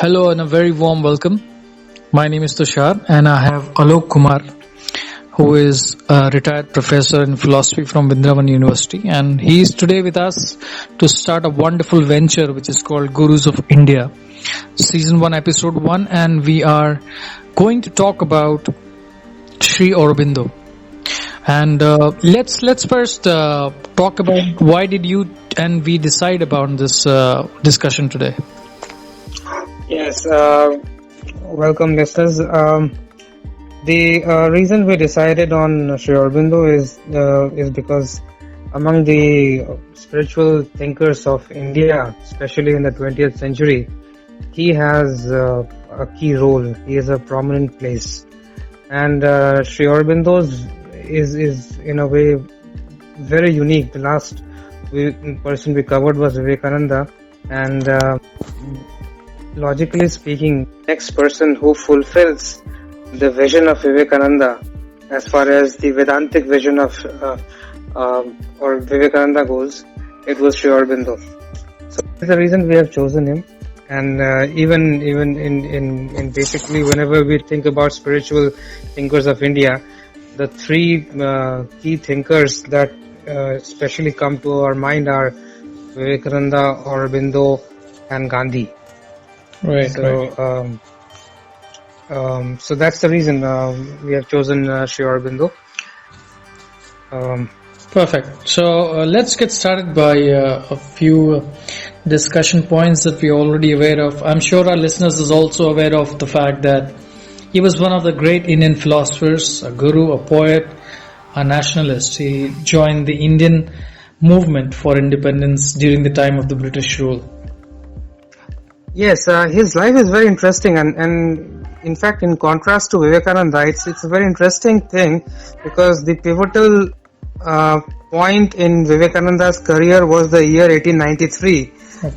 Hello and a very warm welcome. My name is Tushar and I have Alok Kumar, who is a retired professor in philosophy from Vrindavan University, and he is today with us to start a wonderful venture which is called Gurus of India, Season 1, Episode 1, and we are going to talk about Sri Aurobindo. And let's first talk about why did you and we decide about this discussion today. Yes, welcome listeners. The reason we decided on Sri Aurobindo is because among the spiritual thinkers of India, especially in the 20th century, he has a key role. He has a prominent place, and Sri Aurobindo's is in a way very unique. The last person we covered was Vivekananda, and logically speaking, next person who fulfills the vision of Vivekananda as far as the Vedantic vision of or Vivekananda goes, it was Sri Aurobindo. So that's the reason we have chosen him. And even in basically whenever we think about spiritual thinkers of India, the three key thinkers that especially come to our mind are Vivekananda, Aurobindo, and Gandhi. Right. So that's the reason we have chosen Sri Aurobindo. Perfect. So let's get started by a few discussion points that we're already aware of. I'm sure our listeners is also aware of the fact that he was one of the great Indian philosophers, a guru, a poet, a nationalist. He joined the Indian movement for independence during the time of the British rule. Yes, his life is very interesting, and in fact, in contrast to Vivekananda, it's a very interesting thing because the pivotal point in Vivekananda's career was the year 1893,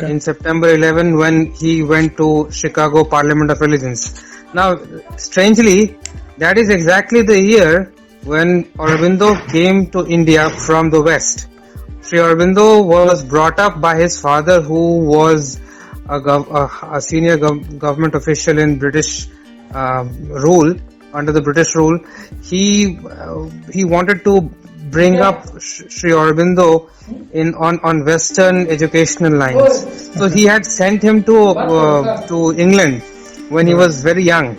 in September 11, when he went to Chicago Parliament of Religions. Now, strangely, that is exactly the year when Aurobindo came to India from the West. Sri Aurobindo was brought up by his father, who was a senior government official in British rule, under the British rule. He wanted to bring up Sri Aurobindo on Western educational lines. So he had sent him to England when he was very young.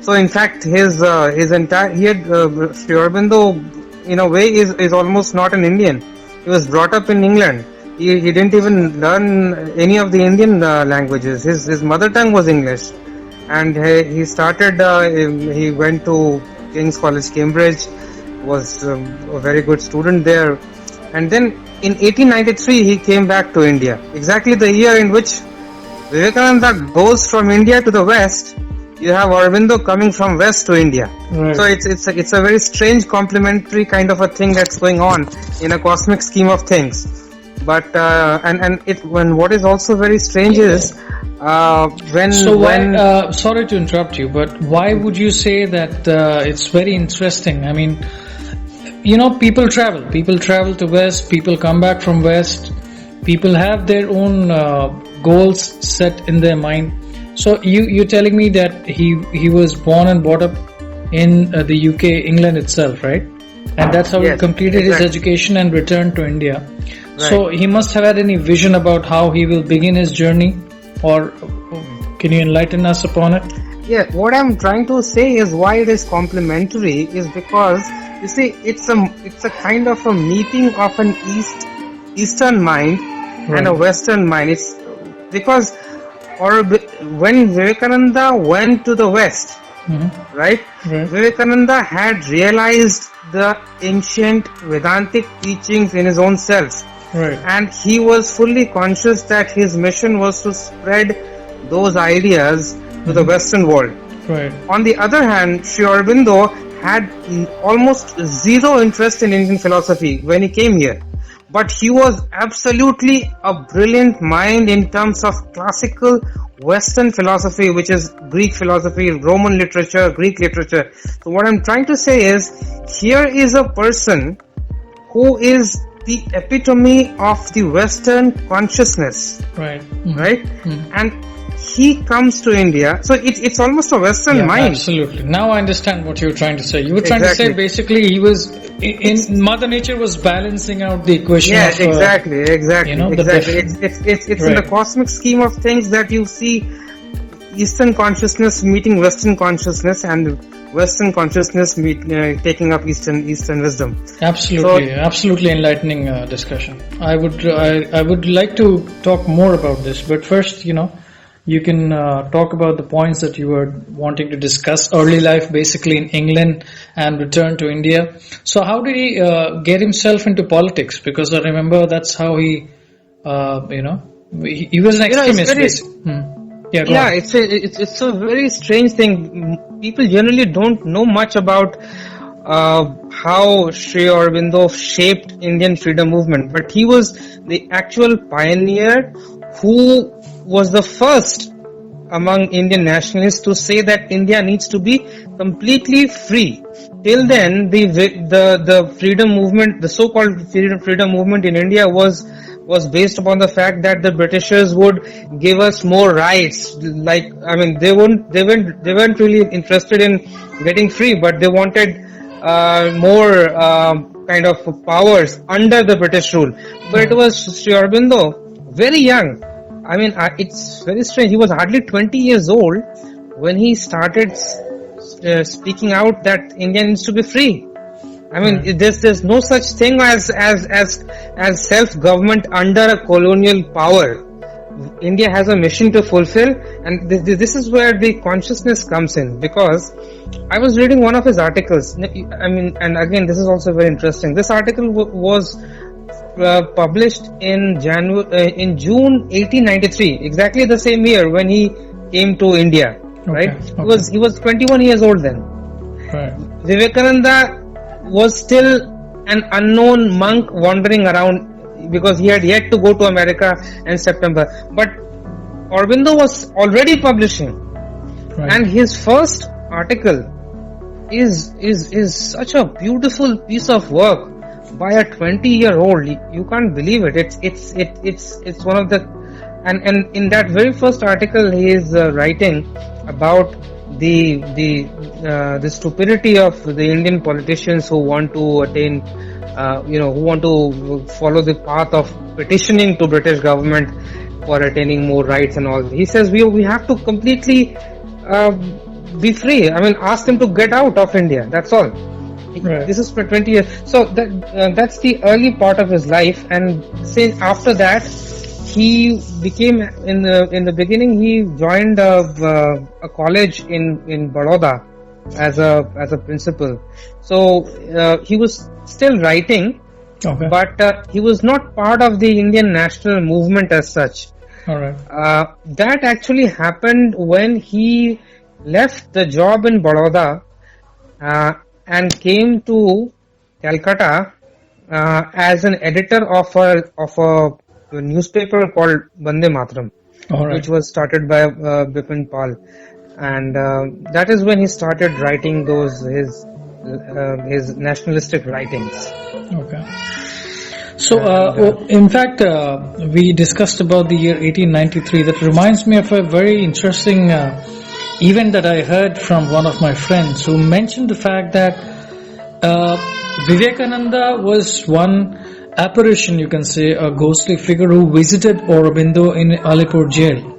So in fact, his entire Sri Aurobindo in a way is almost not an Indian. He was brought up in England. He didn't even learn any of the Indian languages. His mother tongue was English, and he started. He went to King's College, Cambridge. Was a very good student there, and then in 1893 he came back to India. Exactly the year in which Vivekananda goes from India to the West. You have Aurobindo coming from West to India. Right. So it's a very strange complementary kind of a thing that's going on in a cosmic scheme of things. But what is also very strange is sorry to interrupt you, but why would you say that it's very interesting? I mean, people travel to West, people come back from West, people have their own goals set in their mind. So you're telling me that he was born and brought up in the UK, England itself, right? And that's how he completed his education and returned to India. Right. So he must have had any vision about how he will begin his journey, or can you enlighten us upon it? Yeah, what I'm trying to say is why it is complementary is because you see it's a kind of a meeting of an Eastern mind and a Western mind. It's because when Vivekananda went to the West, right? Vivekananda had realized the ancient Vedantic teachings in his own self. Right. And he was fully conscious that his mission was to spread those ideas to the Western world. Right. On the other hand, Sri Aurobindo had almost zero interest in Indian philosophy when he came here. But he was absolutely a brilliant mind in terms of classical Western philosophy, which is Greek philosophy, Roman literature, Greek literature. So what I'm trying to say is, here is a person who is the epitome of the Western consciousness. Right. Right? And he comes to India. So it's almost a Western mind. Absolutely. Now I understand what you're trying to say. You were trying to say Exactly. basically he was in Mother Nature was balancing out the equation Yeah, of exactly. the It's in the right. cosmic scheme of things that you see Eastern consciousness meeting Western consciousness, and Western consciousness taking up Eastern wisdom. Absolutely, absolutely enlightening discussion. I would like to talk more about this, but first, you can talk about the points that you were wanting to discuss. Early life, basically in England, and return to India. So, how did he get himself into politics? Because I remember that's how he, he was an extremist. Yeah, go on. It's a very strange thing. People generally don't know much about how Sri Aurobindo shaped Indian freedom movement, but he was the actual pioneer who was the first among Indian nationalists to say that India needs to be completely free. Till then, the freedom movement, the so-called freedom movement in India was based upon the fact that the Britishers would give us more rights. Like, I mean, they weren't really interested in getting free, but they wanted more kind of powers under the British rule. But it was Sri Aurobindo, very young. I mean, it's very strange. He was hardly 20 years old when he started speaking out that India needs to be free. I mean, there's no such thing as self-government under a colonial power. India has a mission to fulfill, and this is where the consciousness comes in. Because I was reading one of his articles. I mean, and again, this is also very interesting. This article was published in June 1893, exactly the same year when he came to India. Right? He was 21 years old then. Right. Vivekananda was still an unknown monk wandering around because he had yet to go to America in September. But Aurobindo was already publishing, and his first article is such a beautiful piece of work by a 20-year-old. You can't believe it. It's one of the and in that very first article he is writing about the stupidity of the Indian politicians who want to attain, who want to follow the path of petitioning to British government for attaining more rights and all. He says we have to completely be free. I mean, ask them to get out of India. That's all. Right. This is for 20 years. So that's the early part of his life, and since after that, he became in the beginning. He joined a college in Baroda as a principal. So he was still writing, but he was not part of the Indian national movement as such. All right. That actually happened when he left the job in Baroda and came to Calcutta as an editor of a newspaper called Bande Matram, which was started by Bipin Pal, and that is when he started writing his nationalistic writings. Okay. So, in fact, we discussed about the year 1893. That reminds me of a very interesting event that I heard from one of my friends who mentioned the fact that Vivekananda was one apparition, you can say, a ghostly figure who visited Aurobindo in Alipur jail.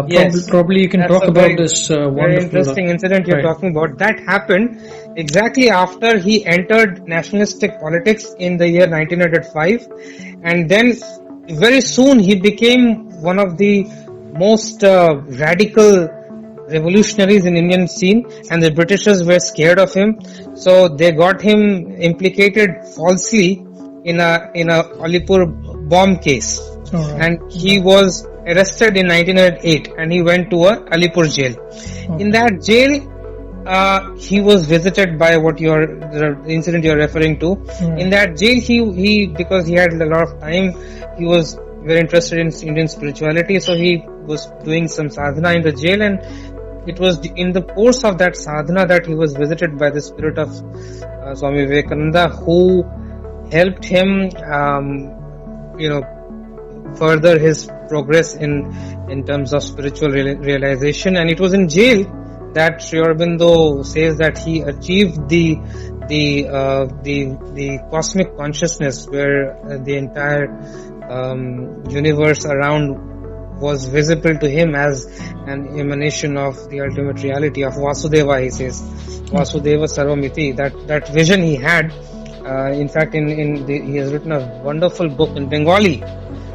Yes, probably you can talk about this very interesting incident you're talking about. That happened exactly after he entered nationalistic politics in the year 1905, and then very soon he became one of the most radical revolutionaries in Indian scene, and the Britishers were scared of him, so they got him implicated falsely in a Alipur bomb case, and he was arrested in 1908, and he went to a Alipur jail. In that jail, he was visited by the incident you're referring to. In that jail, he because he had a lot of time, he was very interested in Indian spirituality, so he was doing some sadhana in the jail, and it was in the course of that sadhana that he was visited by the spirit of Swami Vivekananda, who helped him, further his progress in terms of spiritual realization. And it was in jail that Sri Aurobindo says that he achieved the cosmic consciousness, where the entire universe around was visible to him as an emanation of the ultimate reality of Vasudeva. He says Vasudeva Sarvamiti. That vision he had. In fact, he has written a wonderful book in Bengali.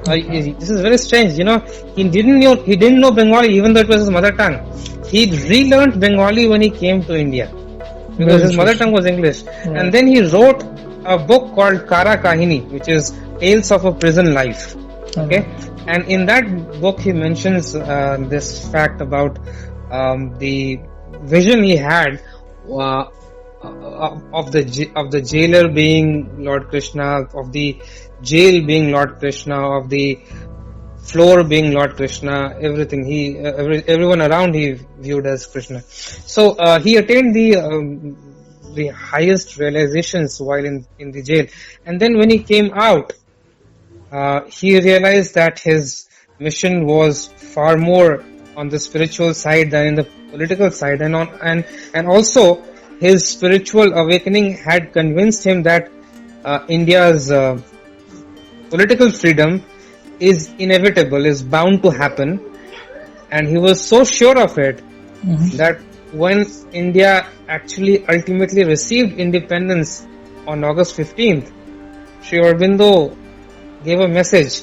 This is very strange. He didn't know Bengali, even though it was his mother tongue. He relearned Bengali when he came to India, because his mother tongue was English. Right. And then he wrote a book called Kara Kahini, which is Tales of a Prison Life. Okay, and in that book he mentions this fact about the vision he had of the jailer being Lord Krishna, of the jail being Lord Krishna, of the floor being Lord Krishna. Everything everyone around he viewed as Krishna. So he attained the highest realizations while in the jail, and then when he came out, he realized that his mission was far more on the spiritual side than in the political side, and also his spiritual awakening had convinced him that India's political freedom is inevitable, is bound to happen, and he was so sure of it that when India actually ultimately received independence on August 15th, Sri Aurobindo gave a message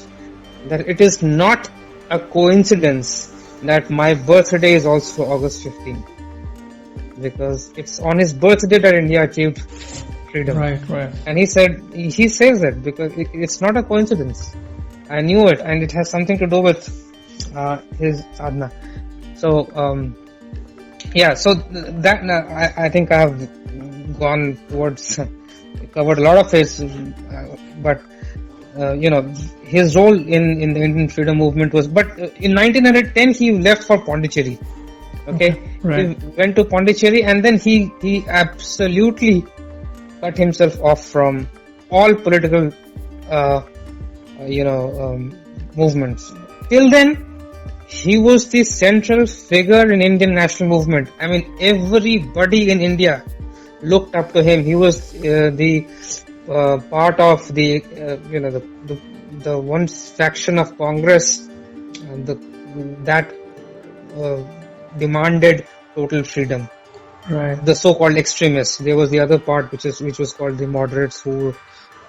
that it is not a coincidence that my birthday is also August 15th, because it's on his birthday that India achieved freedom. Right. And he says that because it's not a coincidence. I knew it, and it has something to do with his sadhana. So so that I think I have gone towards covered a lot of his, but his role in the Indian freedom movement was. But in 1910 he left for Pondicherry. Okay, right. He went to Pondicherry, and then he absolutely cut himself off from all political movements. Till then, he was the central figure in Indian national movement. I mean, everybody in India looked up to him. He was the part of the one faction of Congress that demanded total freedom. Right. The so-called extremists. There was the other part which was called the moderates, who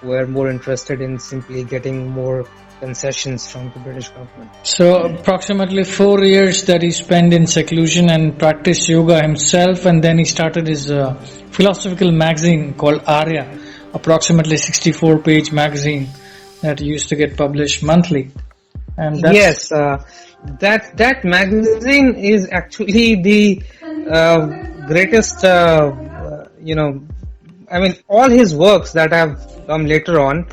were more interested in simply getting more concessions from the British government. So approximately 4 years that he spent in seclusion and practiced yoga himself, and then he started his philosophical magazine called Arya, approximately 64-page magazine that used to get published monthly. And yes, that magazine is actually the greatest. I mean, all his works that have come later on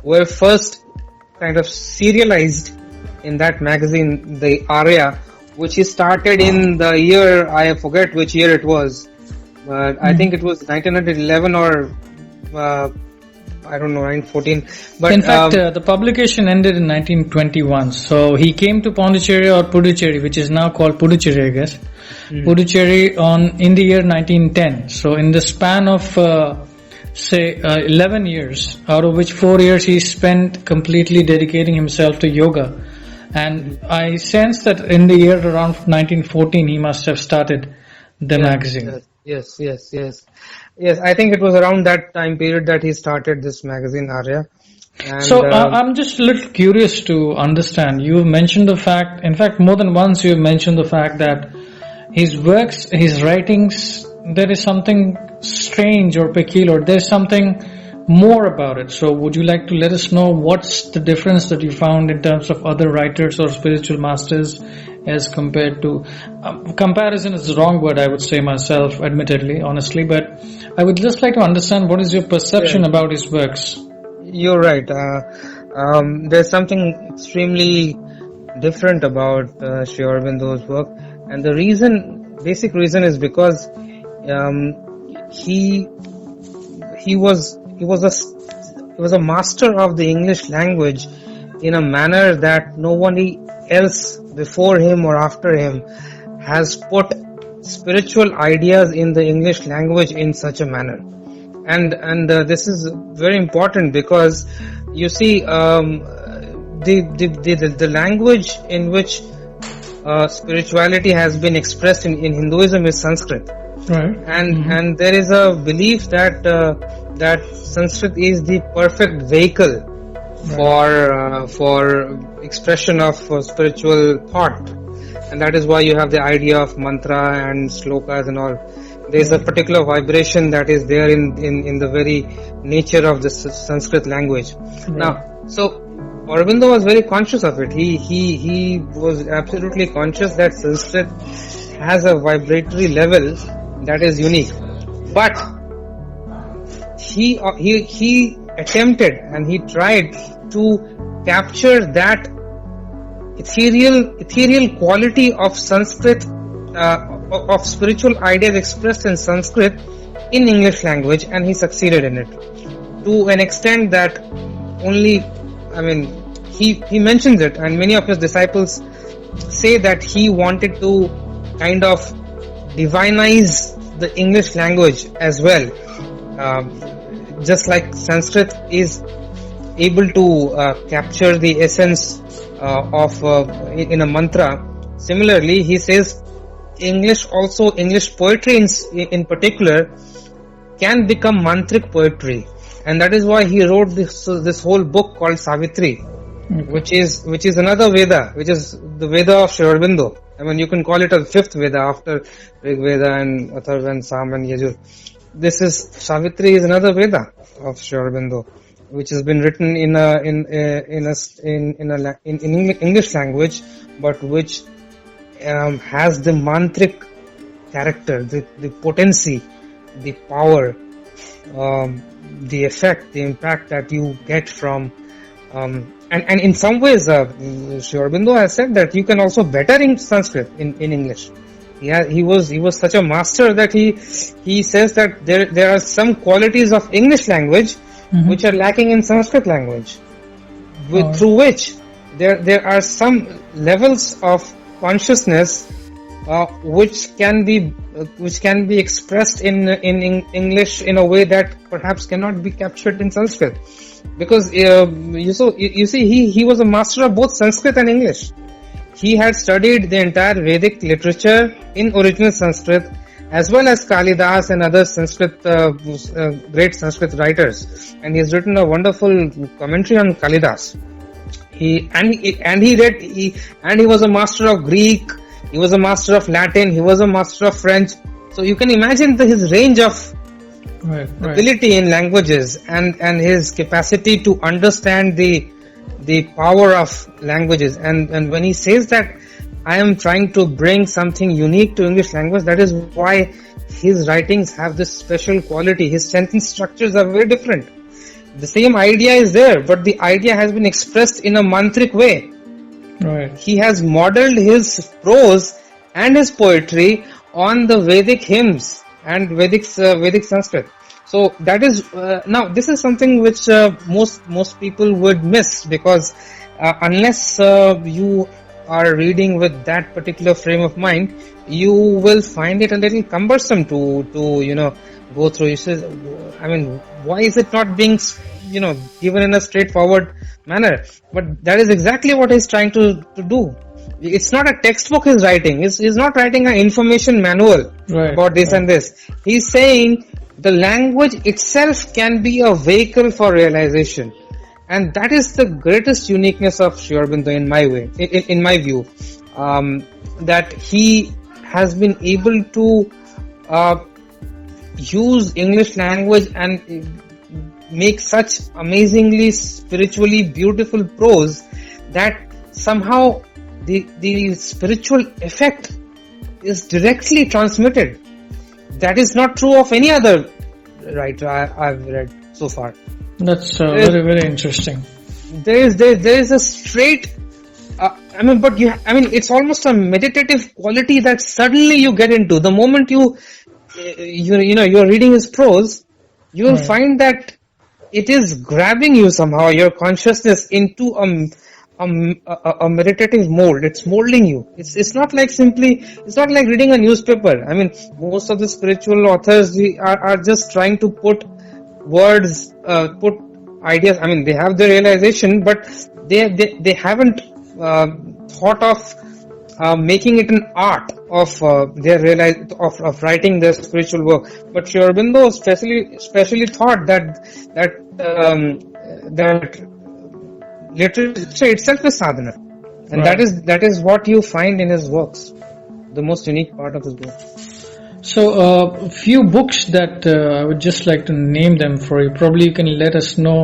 were first kind of serialized in that magazine, the Arya, which he started in the year, I forget which year it was, but I think it was 1911 or I don't know, 1914. But in fact, the publication ended in 1921. So he came to Pondicherry or Puducherry, which is now called Puducherry, I guess. Puducherry in the year 1910. So in the span of 11 years, out of which 4 years he spent completely dedicating himself to yoga. And I sense that in the year around 1914 he must have started the magazine. Yes. I think it was around that time period that he started this magazine, Arya. And, so I'm just a little curious to understand. You mentioned the fact, in fact more than once you have mentioned the fact that his works, his writings, there is something strange or peculiar. There's something more about it. So would you like to let us know what's the difference that you found in terms of other writers or spiritual masters as compared to... comparison is the wrong word, I would say myself, admittedly, honestly, but I would just like to understand what is your perception about his works. You're right. There's something extremely different about Sri Aurobindo's work, and the basic reason is because he was a master of the English language, in a manner that nobody else before him or after him has put spiritual ideas in the English language in such a manner. And this is very important because you see the language in which spirituality has been expressed in Hinduism is Sanskrit. Right. And there is a belief that that Sanskrit is the perfect vehicle for expression of spiritual thought, and that is why you have the idea of mantra and slokas and all. There is a particular vibration that is there in the very nature of the Sanskrit language. Now, so Aurobindo was very conscious of it. He was absolutely conscious that Sanskrit has a vibratory level that is unique, but he attempted and he tried to capture that ethereal quality of Sanskrit, of spiritual ideas expressed in Sanskrit in English language, and he succeeded in it to an extent that only, he mentions it, and many of his disciples say that he wanted to kind of divinize the English language as well. Just like Sanskrit is able to capture the essence of in a mantra, similarly he says English poetry in particular can become mantric poetry, and that is why he wrote this whole book called Savitri, which is another Veda, which is the Veda of Sri Aurobindo. You can call it a fifth Veda after Rig Veda and Atharva and Sam and Yajur. Savitri is another Veda of Sri Aurobindo, which has been written in English language, but which has the mantric character, the potency, the power, the effect, the impact that you get from. And in some ways, Sri Aurobindo has said that you can also better in Sanskrit in English. He was such a master that he says that there are some qualities of English language which are lacking in Sanskrit language, through which there are some levels of consciousness which can be expressed in English in a way that perhaps cannot be captured in Sanskrit, because you see he was a master of both Sanskrit and English. He had studied the entire Vedic literature in original Sanskrit, as well as Kalidas and other Sanskrit great Sanskrit writers, and he has written a wonderful commentary on Kalidas. He was a master of Greek. He was a master of Latin. He was a master of French. So you can imagine his range of ability in languages and his capacity to understand the power of languages. And when he says that I am trying to bring something unique to English language, that is why his writings have this special quality. His sentence structures are very different. The same idea is there, but the idea has been expressed in a mantric way. Right. He has modeled his prose and his poetry on the Vedic hymns and Vedic Sanskrit. So that is now this is something which most people would miss, because unless you are reading with that particular frame of mind, you will find it a little cumbersome to go through. You say, why is it not being given in a straightforward manner? But that is exactly what he's trying to do. It's not a textbook he's writing. He's not writing an information manual about this and this. He's saying the language itself can be a vehicle for realization. And that is the greatest uniqueness of Sri Aurobindo in my view, that he has been able to use English language and make such amazingly spiritually beautiful prose that somehow the spiritual effect is directly transmitted. That is not true of any other writer I've read so far. That's very, very interesting. There is a straight, it's almost a meditative quality that suddenly you get into. The moment you're reading his prose, you will find that it is grabbing you somehow, your consciousness, into a meditative mold. It's molding you. It's not like reading a newspaper. I mean, most of the spiritual authors are just trying to put words, put ideas. I mean, they have the realization, but they haven't thought of making it an art of of writing their spiritual work. But Sri Aurobindo especially thought that literature itself is sadhana, and Right. that is what you find in his works, the most unique part of his work. So, a few books that I would just like to name them for you. Probably you can let us know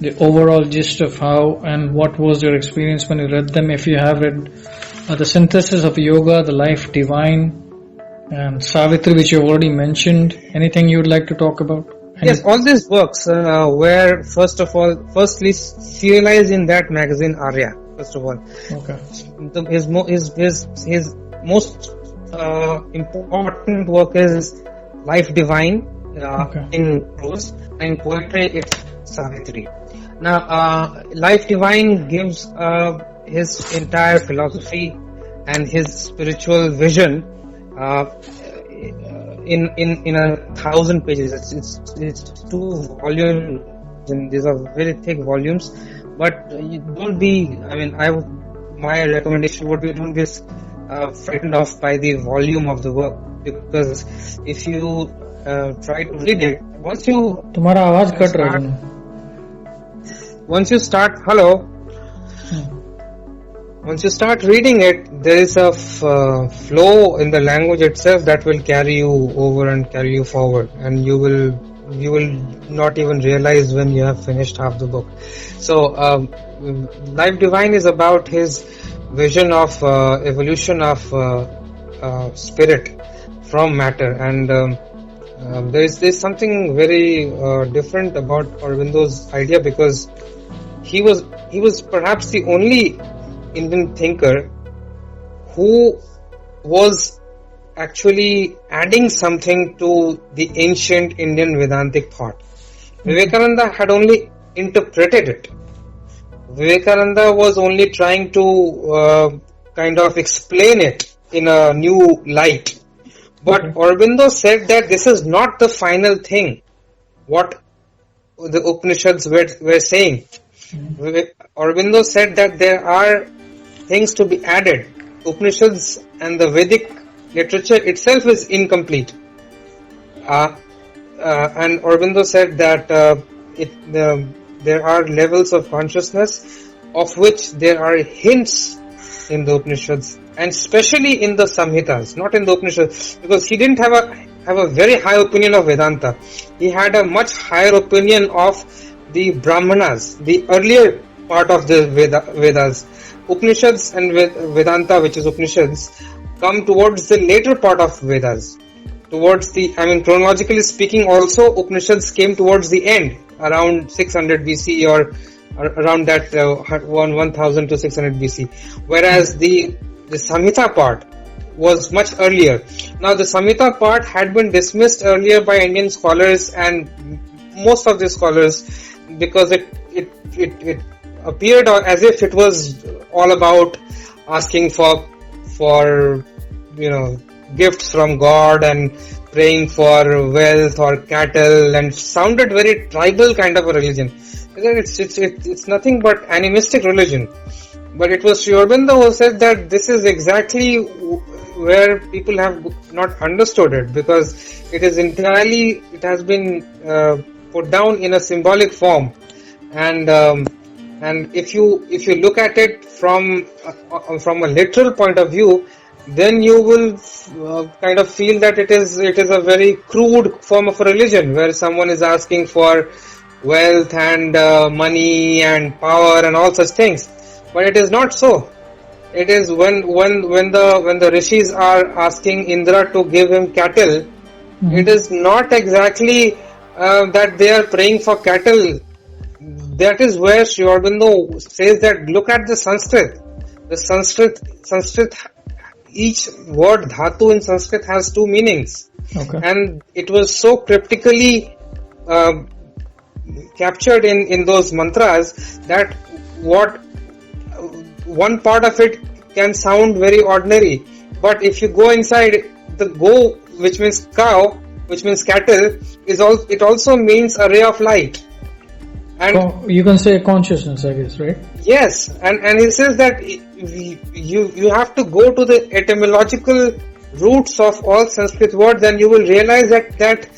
the overall gist of how and what was your experience when you read them. If you have read The Synthesis of Yoga, The Life Divine, and Savitri, which you already mentioned. Anything you would like to talk about? Yes, all these works were firstly serialized in that magazine Arya. First of all, Okay. his most important work is Life Divine Okay. in prose, and in poetry it's Savitri. Now, Life Divine gives his entire philosophy and his spiritual vision in 1,000 pages. It's 2 volumes, and these are very thick volumes. But you don't be. I mean, my recommendation would be, don't be frightened off by the volume of the work, because if you try to read it, तुम्हारा आवाज cut रहा है. once you start once you start reading it, there is a flow in the language itself that will carry you over and carry you forward, and you will not even realize when you have finished half the book. So Life Divine is about his vision of evolution of spirit from matter, and there's something very different about Aurobindo's idea, because he was perhaps the only Indian thinker who was actually adding something to the ancient Indian Vedantic thought. Vivekananda had only interpreted it. Vivekananda was only trying to kind of explain it in a new light. But Aurobindo said that this is not the final thing, what the Upanishads were saying. Aurobindo said that there are things to be added. Upanishads and the Vedic literature itself is incomplete. And Aurobindo said that there are levels of consciousness of which there are hints in the Upanishads, and especially in the Samhitas, not in the Upanishads, because he didn't have a very high opinion of Vedanta. He had a much higher opinion of the Brahmanas, the earlier part of the Vedas. Upanishads and Vedanta, which is Upanishads, come towards the later part of Vedas. Chronologically speaking, also Upanishads came towards the end, around 600 BC or around that 1000 to 600 BC. Whereas the Samhita part was much earlier. Now, the Samhita part had been dismissed earlier by Indian scholars and most of the scholars, because it appeared as if it was all about asking for gifts from God and praying for wealth or cattle, and sounded very tribal kind of a religion. It's nothing but animistic religion. But it was Sri Aurobindo who said that this is exactly where people have not understood it, because it has been put down in a symbolic form, and if you look at it from a literal point of view, then you will kind of feel that it is a very crude form of a religion, where someone is asking for wealth and money and power and all such things. But it is not so. It is when the rishis are asking Indra to give him cattle, it is not exactly that they are praying for cattle. That is where Sri Aurobindo says that look at the Sanskrit. The Sanskrit, each word dhatu in Sanskrit has 2 meanings. Okay. And it was so cryptically captured in those mantras that one part of it can sound very ordinary, but if you go inside, the go, which means cow, which means cattle, it also means a ray of light. And You can say consciousness, I guess, right? yes, and he says that you have to go to the etymological roots of all Sanskrit words, and you will realize that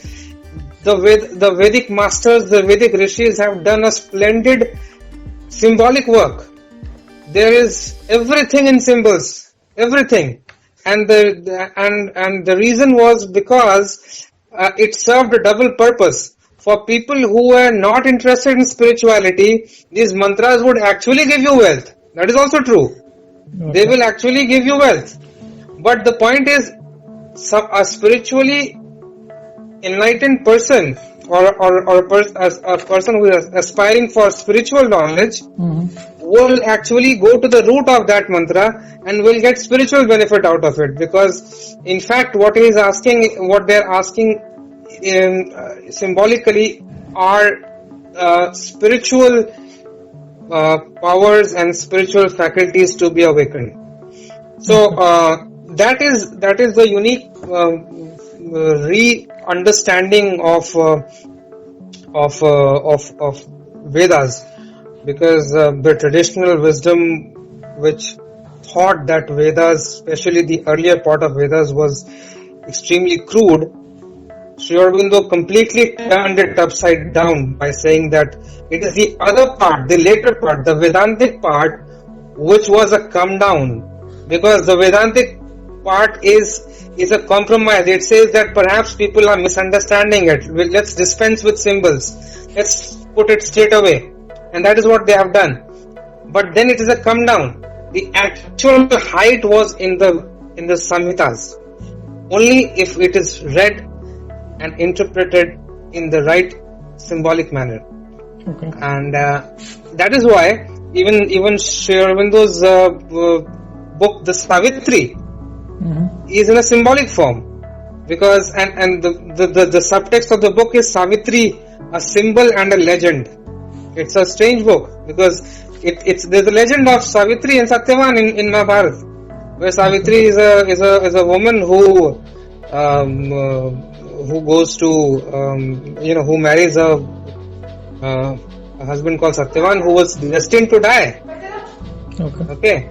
the Vedic masters, the Vedic rishis have done a splendid symbolic work. There is everything in symbols, everything, and the reason was because it served a double purpose. For people who were not interested in spirituality, these mantras would actually give you wealth. That is also true. Okay. They will actually give you wealth. But the point is, a spiritually enlightened person or a person who is aspiring for spiritual knowledge will actually go to the root of that mantra and will get spiritual benefit out of it, because in fact what they're asking symbolically are spiritual powers and spiritual faculties to be awakened. So that is the unique re-understanding of Vedas, because the traditional wisdom which thought that Vedas, especially the earlier part of Vedas, was extremely crude, Sri Aurobindo completely turned it upside down by saying that it is the other part, the later part, the Vedantic part, which was a come down, because the Vedantic part is a compromise. It says that perhaps people are misunderstanding it. Let's dispense with symbols. Let's put it straight away. And that is what they have done. But then it is a come down. The actual height was in the Samhitas. Only if it is read and interpreted in the right symbolic manner. Okay. And that is why even Sri Aurobindo's book, the Savitri, is in a symbolic form, because and the subtext of the book is Savitri, a symbol and a legend. It's a strange book because there's a legend of Savitri and Satyavan in Mahabharata, where Savitri is a woman who goes to who marries a husband called Satyavan, who was destined to die. Okay.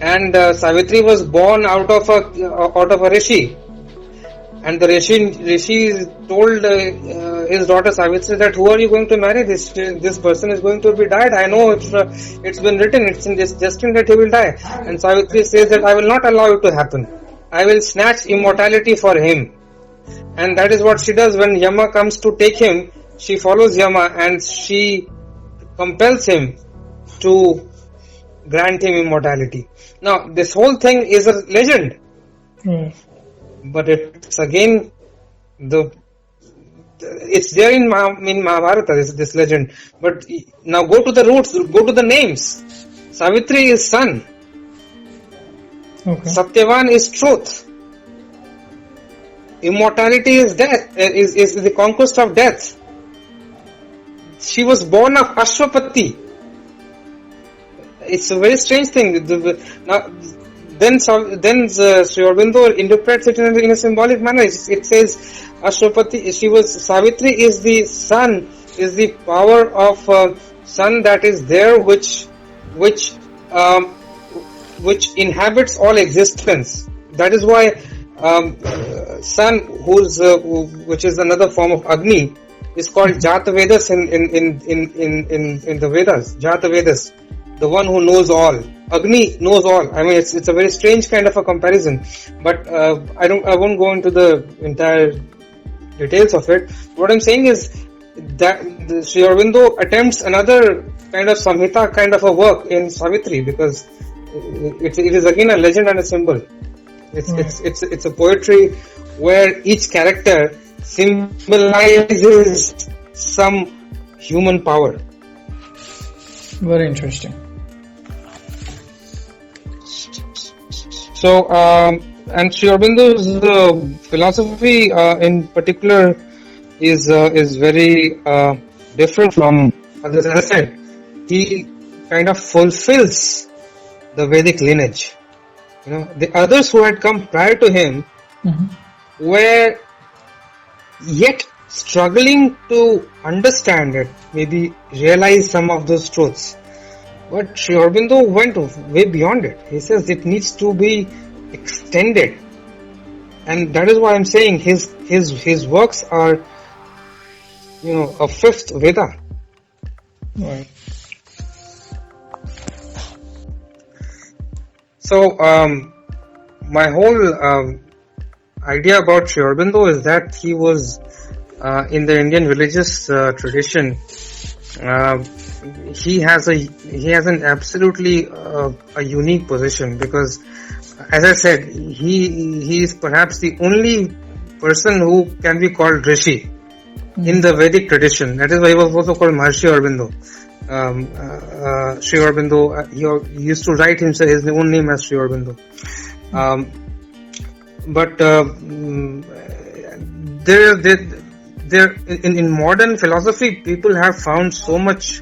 And Savitri was born out of a rishi, and the rishi told his daughter Savitri that, who are you going to marry? This person is going to be died. I know it's been written, it's in this destined that he will die. And Savitri says that I will not allow it to happen. I will snatch immortality for him. And that is what she does. When Yama comes to take him, she follows Yama and she compels him to grant him immortality. Now, this whole thing is a legend, but it's again it's there in Mahabharata, this legend. But now go to the roots, go to the names. Savitri is sun. Okay. Satyavan is truth. Immortality is death, is the conquest of death. She was born of Ashwapati. It's a very strange thing. Then Sri Aurobindo interprets it in a symbolic manner. It says Ashwapati. Savitri is the sun, is the power of sun that is there, which inhabits all existence. That is why sun, which is another form of Agni, is called Jata Vedas in the Vedas. Jata Vedas. The one who knows all. Agni knows all. I mean, it's a very strange kind of a comparison, but I won't go into the entire details of it. What I'm saying is that Sri Aurobindo attempts another kind of Samhita kind of a work in Savitri, because it is again a legend and a symbol. It's a poetry where each character symbolizes some human power. Very interesting. So, and Sri Aurobindo's philosophy in particular is very different from others. As I said, he kind of fulfills the Vedic lineage. The others who had come prior to him were yet struggling to understand it, maybe realize some of those truths. But Sri Aurobindo went way beyond it. He says it needs to be extended. And that is why I'm saying his works are, a fifth Veda. Right. So, my whole idea about Sri Aurobindo is that he was in the Indian religious tradition. He has an absolutely a unique position, because, as I said, he is perhaps the only person who can be called Rishi in the Vedic tradition. That is why he was also called Maharshi Aurobindo. Sri Aurobindo, he used to write himself his own name as Sri Aurobindo. But in modern philosophy, people have found so much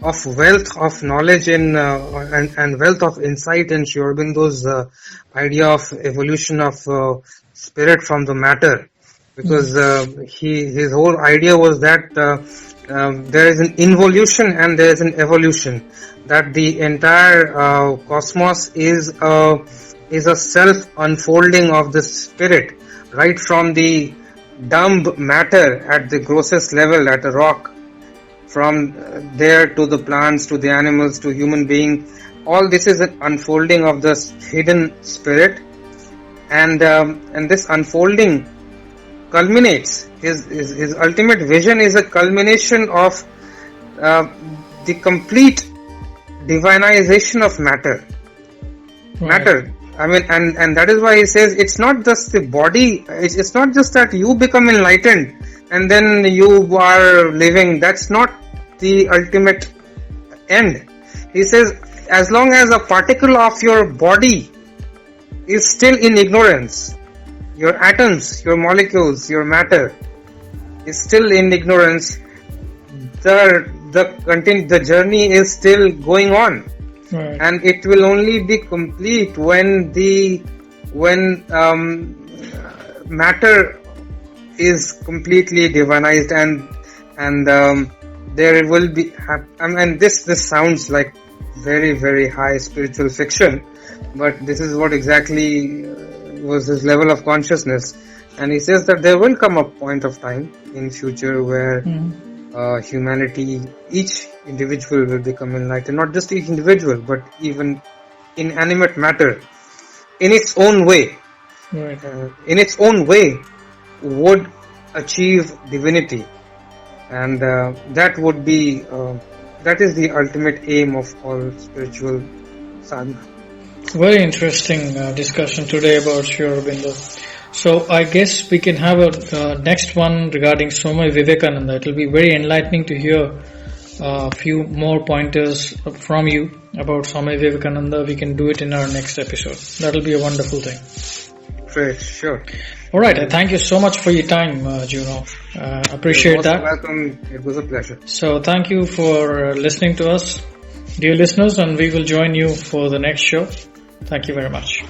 of wealth of knowledge and wealth of insight in Sri Aurobindo's idea of evolution of spirit from the matter, because his whole idea was that there is an involution and there is an evolution, that the entire cosmos is a self unfolding of the spirit, right from the dumb matter at the grossest level, at a rock, from there to the plants, to the animals, to human being. All this is an unfolding of the hidden spirit, and this unfolding culminates. His ultimate vision is a culmination of the complete divinization of matter. Right. Matter. I mean, and that is why he says it's not just the body. It's not just that you become enlightened and then you are living. That's not the ultimate end. He says, as long as a particle of your body is still in ignorance, your atoms, your molecules, your matter is still in ignorance, the journey is still going on. Right. And it will only be complete when matter is completely divinized, and there will be. And this sounds like very, very high spiritual fiction, but this is what exactly was his level of consciousness. And he says that there will come a point of time in future where humanity, each individual will become enlightened. Not just each individual, but even inanimate matter, in its own way, right. In its own way, would achieve divinity, and that would be that is the ultimate aim of all spiritual sadhana. Very interesting discussion today about Sri Aurobindo. So I guess we can have a next one regarding Swami Vivekananda. It will be very enlightening to hear a few more pointers from you about Swami Vivekananda. We can do it in our next episode. That will be a wonderful thing. Great, sure. All right. Thank you so much for your time, Juno. Appreciate that. You're welcome. It was a pleasure. So thank you for listening to us, dear listeners, and we will join you for the next show. Thank you very much.